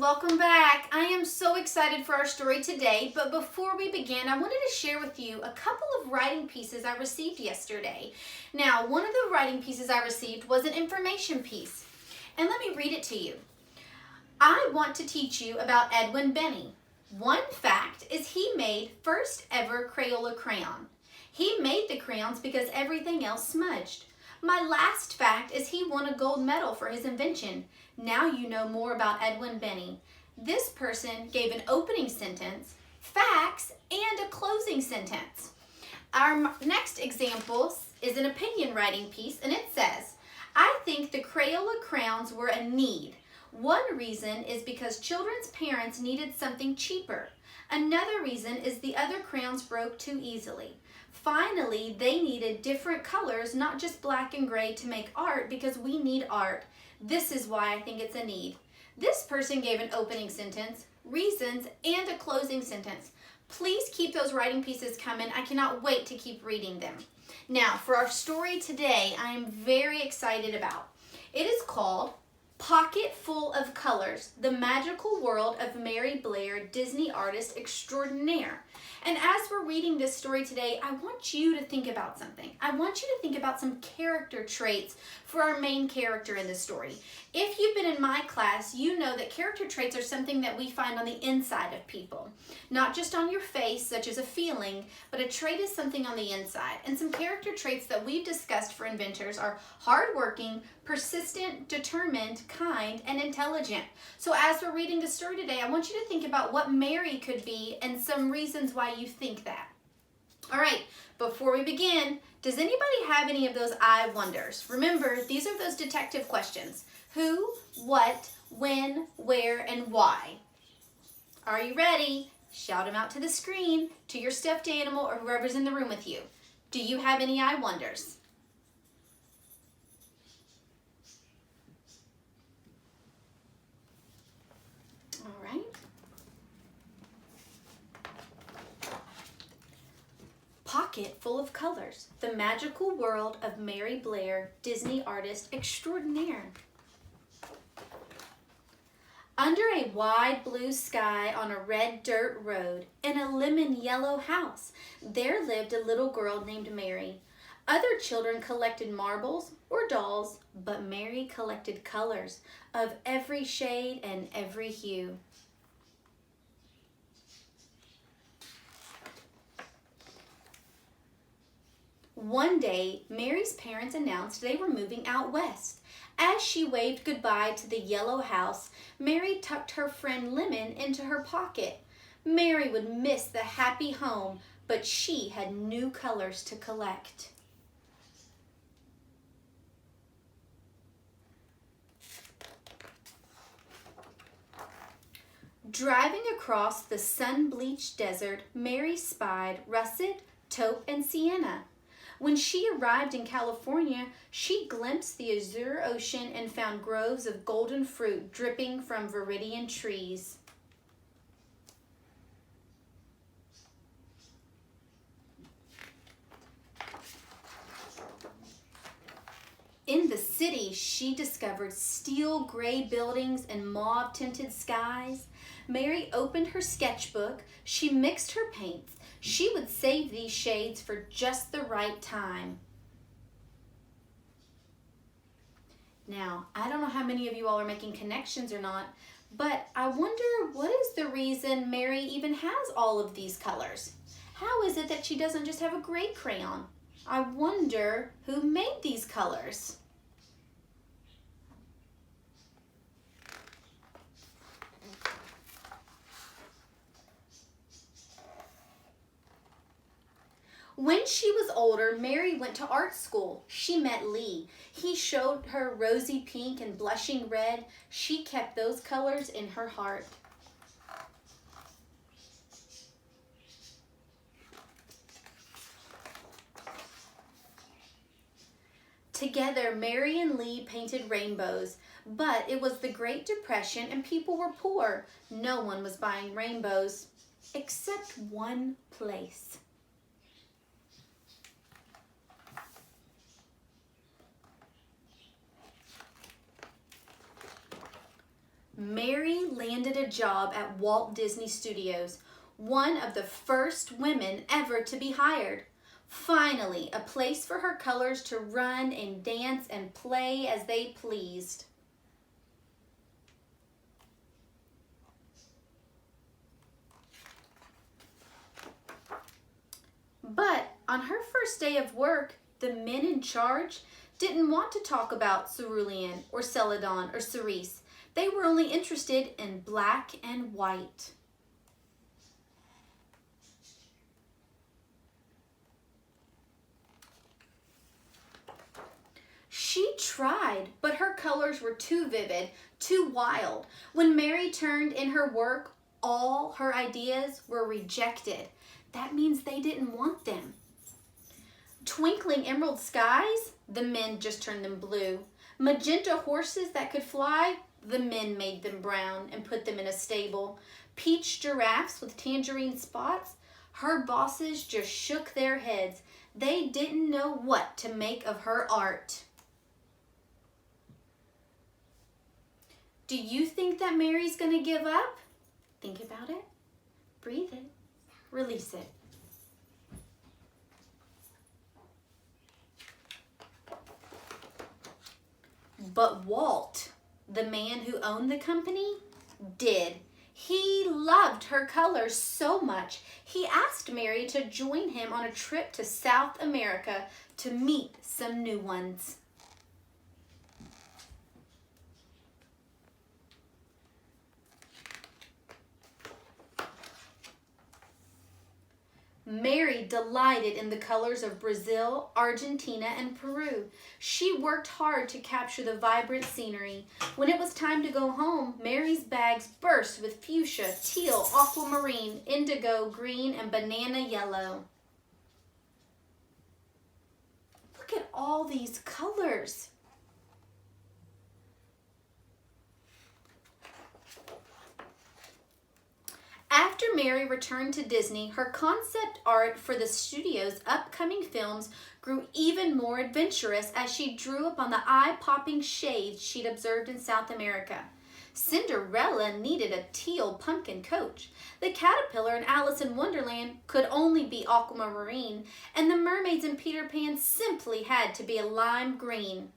welcome back. I am so excited for our story today, but before we begin, I wanted to share with you a couple of writing pieces I received yesterday. Now, one of the writing pieces I received was an information piece, and let me read it to you. I want to teach you about Edwin Benny. One fact is he made first ever Crayola crayon. He made the crayons because everything else smudged. My last fact is he won a gold medal for his invention. Now you know more about Edwin Benny. This person gave an opening sentence, facts, and a closing sentence. Our next example is an opinion writing piece, and it says, I think the Crayola crayons were a need. One reason is because children's parents needed something cheaper. Another reason is the other crayons broke too easily. Finally, they needed different colors, not just black and gray, to make art because we need art. This is why I think it's a need. This person gave an opening sentence, reasons, and a closing sentence. Please keep those writing pieces coming. I cannot wait to keep reading them. Now, for our story today, I am very excited about. It is called Pocketful of Colors, The Magical World of Mary Blair, Disney Artist Extraordinaire. And as we're reading this story today, I want you to think about something. I want you to think about some character traits for our main character in this story. If you've been in my class, you know that character traits are something that we find on the inside of people. Not just on your face, such as a feeling, but a trait is something on the inside. And some character traits that we've discussed for inventors are hardworking, persistent, determined, kind, and intelligent. So as we're reading the story today, I want you to think about what Mary could be and some reasons why you think that. All right, before we begin, does anybody have any of those I wonders? Remember, these are those detective questions. Who, what, when, where, and why? Are you ready? Shout them out to the screen, to your stuffed animal, or whoever's in the room with you. Do you have any I wonders? All right. Pocketful of Colors, The Magical World of Mary Blair, Disney Artist Extraordinaire. Under a wide blue sky on a red dirt road, in a lemon yellow house, there lived a little girl named Mary. Other children collected marbles or dolls, but Mary collected colors of every shade and every hue. One day, Mary's parents announced they were moving out west. As she waved goodbye to the yellow house, Mary tucked her friend Lemon into her pocket. Mary would miss the happy home, but she had new colors to collect. Driving across the sun-bleached desert, Mary spied russet, taupe, and sienna. When she arrived in California, she glimpsed the azure ocean and found groves of golden fruit dripping from viridian trees. In the city, she discovered steel gray buildings and mauve-tinted skies. Mary opened her sketchbook. She mixed her paints. She would save these shades for just the right time. Now, I don't know how many of you all are making connections or not, but I wonder what is the reason Mary even has all of these colors? How is it that she doesn't just have a gray crayon? I wonder who made these colors. When she was older, Mary went to art school. She met Lee. He showed her rosy pink and blushing red. She kept those colors in her heart. Together, Mary and Lee painted rainbows, but it was the Great Depression and people were poor. No one was buying rainbows, except one place. Mary landed a job at Walt Disney Studios, one of the first women ever to be hired. Finally, a place for her colors to run and dance and play as they pleased. But on her first day of work, the men in charge didn't want to talk about cerulean or celadon or cerise. They were only interested in black and white. She tried, but her colors were too vivid, too wild. When Mary turned in her work, all her ideas were rejected. That means they didn't want them. Twinkling emerald skies, the men just turned them blue. Magenta horses that could fly, the men made them brown and put them in a stable. Peach giraffes with tangerine spots, her bosses just shook their heads. They didn't know what to make of her art. Do you think that Mary's going to give up? Think about it. Breathe it. Release it. But Walt, the man who owned the company, did. He loved her colors so much, he asked Mary to join him on a trip to South America to meet some new ones. Mary delighted in the colors of Brazil, Argentina, and Peru. She worked hard to capture the vibrant scenery. When it was time to go home, Mary's bags burst with fuchsia, teal, aquamarine, indigo, green, and banana yellow. Look at all these colors. After Mary returned to Disney, her concept art for the studio's upcoming films grew even more adventurous as she drew upon the eye-popping shades she'd observed in South America. Cinderella needed a teal pumpkin coach. The caterpillar in Alice in Wonderland could only be aquamarine, and the mermaids in Peter Pan simply had to be a lime green.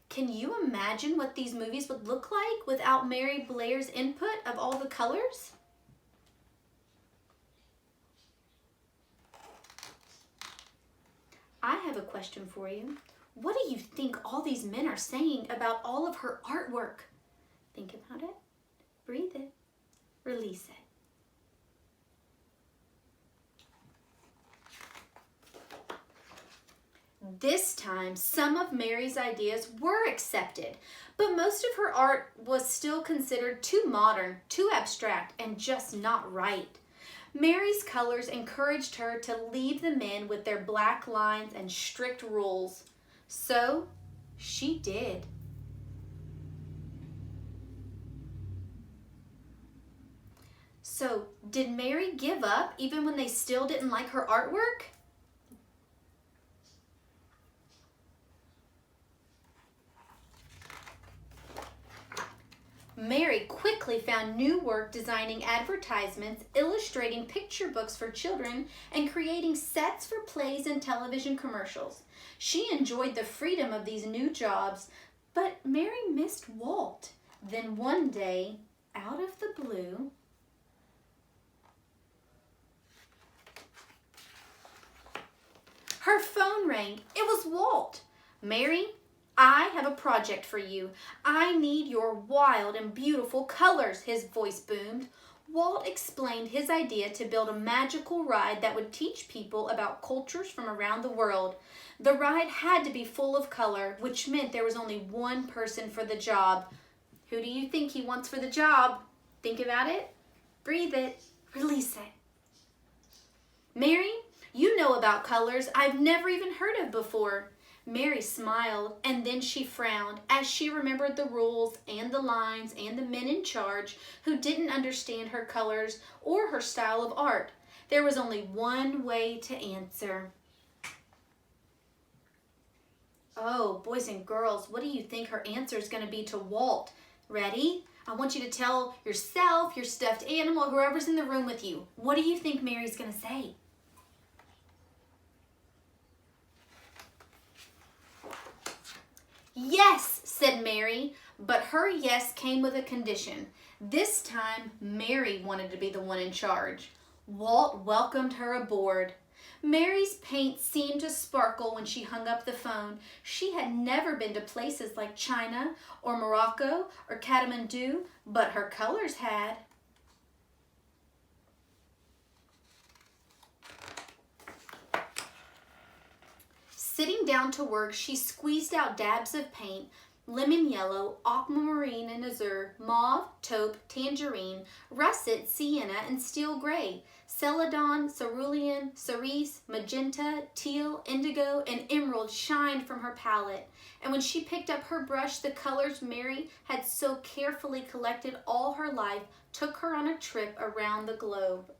Can you imagine what these movies would look like without Mary Blair's input of all the colors? I have a question for you. What do you think all these men are saying about all of her artwork? Think about it. Breathe it. Release it. This time, some of Mary's ideas were accepted, but most of her art was still considered too modern, too abstract, and just not right. Mary's colors encouraged her to leave the men with their black lines and strict rules. So, she did. So, did Mary give up even when they still didn't like her artwork? Mary quickly found new work designing advertisements, illustrating picture books for children, and creating sets for plays and television commercials. She enjoyed the freedom of these new jobs, but Mary missed Walt. Then one day, out of the blue, her phone rang. It was Walt. "Mary, I have a project for you. I need your wild and beautiful colors," his voice boomed. Walt explained his idea to build a magical ride that would teach people about cultures from around the world. The ride had to be full of color, which meant there was only one person for the job. Who do you think he wants for the job? Think about it. Breathe it. Release it. "Mary, you know about colors I've never even heard of before." Mary smiled, and then she frowned as she remembered the rules and the lines and the men in charge who didn't understand her colors or her style of art. There was only one way to answer. "Oh, boys and girls, what do you think her answer is going to be to Walt?" Ready? I want you to tell yourself, your stuffed animal, whoever's in the room with you, what do you think Mary's going to say? Yes, said Mary, but her yes came with a condition. This time, Mary wanted to be the one in charge. Walt welcomed her aboard. Mary's paint seemed to sparkle when she hung up the phone. She had never been to places like China or Morocco or Kathmandu, but her colors had. Sitting down to work, she squeezed out dabs of paint, lemon yellow, aquamarine and azure, mauve, taupe, tangerine, russet, sienna, and steel gray. Celadon, cerulean, cerise, magenta, teal, indigo, and emerald shined from her palette. And when she picked up her brush, the colors Mary had so carefully collected all her life took her on a trip around the globe.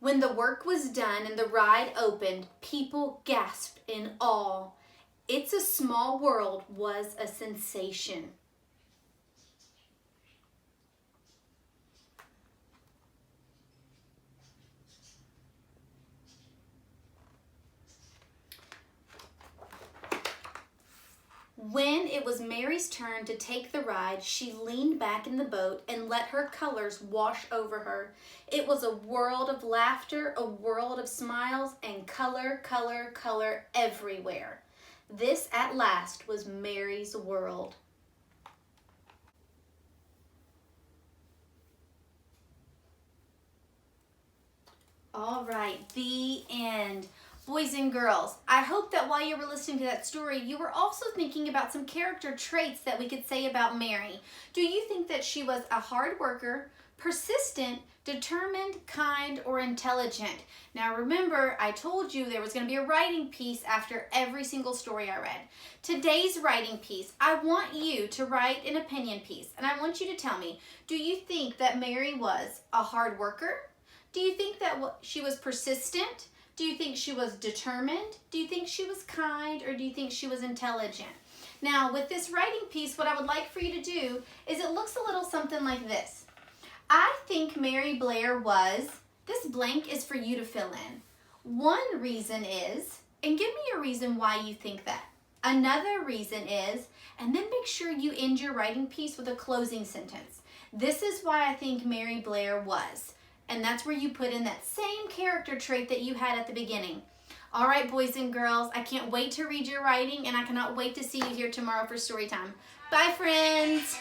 When the work was done and the ride opened, people gasped in awe. It's a Small World was a sensation. When it was Mary's turn to take the ride, she leaned back in the boat and let her colors wash over her. It was a world of laughter, a world of smiles, and color, color, color everywhere. This, at last, was Mary's world. All right, the end. Boys and girls, I hope that while you were listening to that story, you were also thinking about some character traits that we could say about Mary. Do you think that she was a hard worker, persistent, determined, kind, or intelligent? Now remember, I told you there was going to be a writing piece after every single story I read. Today's writing piece, I want you to write an opinion piece, and I want you to tell me, do you think that Mary was a hard worker? Do you think that she was persistent? Do you think she was determined? Do you think she was kind? Or do you think she was intelligent? Now, with this writing piece, what I would like for you to do is it looks a little something like this. I think Mary Blair was, this blank is for you to fill in. One reason is, and give me a reason why you think that. Another reason is, and then make sure you end your writing piece with a closing sentence. This is why I think Mary Blair was. And that's where you put in that same character trait that you had at the beginning. All right, boys and girls, I can't wait to read your writing, and I cannot wait to see you here tomorrow for story time. Bye, friends.